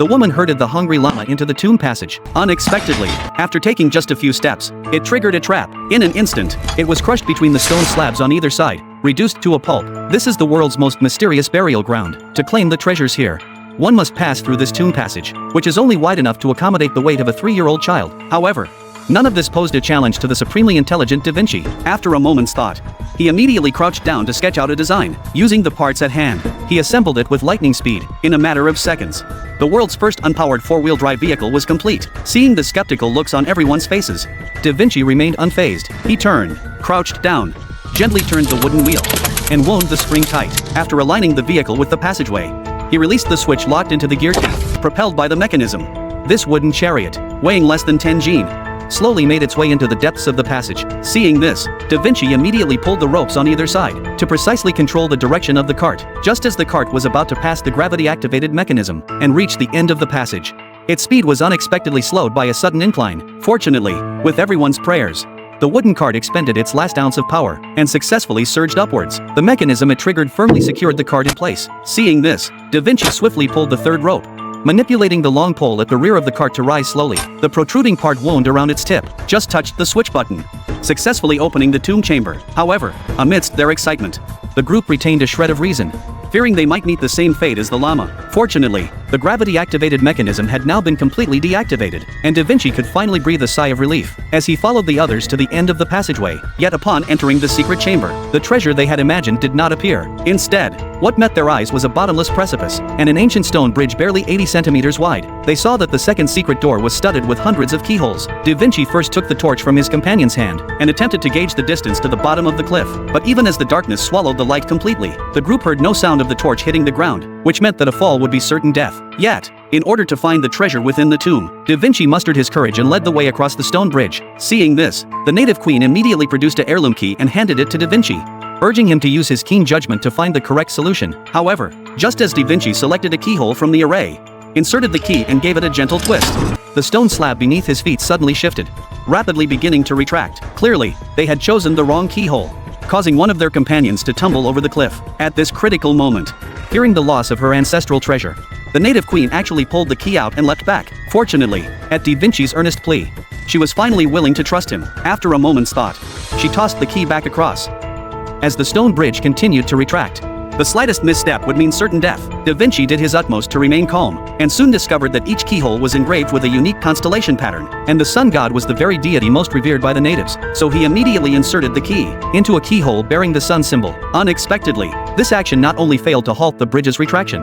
The woman herded the hungry llama into the tomb passage. Unexpectedly, after taking just a few steps, it triggered a trap. In an instant, it was crushed between the stone slabs on either side, reduced to a pulp. This is the world's most mysterious burial ground. To claim the treasures here, one must pass through this tomb passage, which is only wide enough to accommodate the weight of a 3-year-old child. However, none of this posed a challenge to the supremely intelligent Da Vinci. After a moment's thought, he immediately crouched down to sketch out a design. Using the parts at hand, he assembled it with lightning speed, in a matter of seconds. The world's first unpowered 4-wheel drive vehicle was complete. Seeing the skeptical looks on everyone's faces, Da Vinci remained unfazed. He turned, crouched down, gently turned the wooden wheel, and wound the spring tight. After aligning the vehicle with the passageway, he released the switch locked into the gear teeth, propelled by the mechanism. This wooden chariot, weighing less than 10 G, slowly made its way into the depths of the passage. Seeing this, Da Vinci immediately pulled the ropes on either side to precisely control the direction of the cart. Just as the cart was about to pass the gravity-activated mechanism and reach the end of the passage, its speed was unexpectedly slowed by a sudden incline. Fortunately, with everyone's prayers, the wooden cart expended its last ounce of power and successfully surged upwards. The mechanism it triggered firmly secured the cart in place. Seeing this, Da Vinci swiftly pulled the third rope, manipulating the long pole at the rear of the cart to rise slowly. The protruding part wound around its tip just touched the switch button, successfully opening the tomb chamber. However, amidst their excitement, the group retained a shred of reason, fearing they might meet the same fate as the llama. Fortunately, the gravity-activated mechanism had now been completely deactivated, and Da Vinci could finally breathe a sigh of relief as he followed the others to the end of the passageway. Yet upon entering the secret chamber, the treasure they had imagined did not appear. Instead, what met their eyes was a bottomless precipice and an ancient stone bridge barely 80 centimeters wide. They saw that the second secret door was studded with hundreds of keyholes. Da Vinci first took the torch from his companion's hand and attempted to gauge the distance to the bottom of the cliff. But even as the darkness swallowed the light completely, the group heard no sound of the torch hitting the ground, which meant that a fall would be certain death. Yet, in order to find the treasure within the tomb, Da Vinci mustered his courage and led the way across the stone bridge. Seeing this, the native queen immediately produced an heirloom key and handed it to Da Vinci, urging him to use his keen judgment to find the correct solution. However, just as Da Vinci selected a keyhole from the array, inserted the key and gave it a gentle twist, the stone slab beneath his feet suddenly shifted, rapidly beginning to retract. Clearly, they had chosen the wrong keyhole, causing one of their companions to tumble over the cliff. At this critical moment, fearing the loss of her ancestral treasure, the native queen actually pulled the key out and leapt back. Fortunately, at Da Vinci's earnest plea, she was finally willing to trust him. After a moment's thought, she tossed the key back across. As the stone bridge continued to retract, the slightest misstep would mean certain death. Da Vinci did his utmost to remain calm, and soon discovered that each keyhole was engraved with a unique constellation pattern, and the sun god was the very deity most revered by the natives. So he immediately inserted the key into a keyhole bearing the sun symbol. Unexpectedly, this action not only failed to halt the bridge's retraction,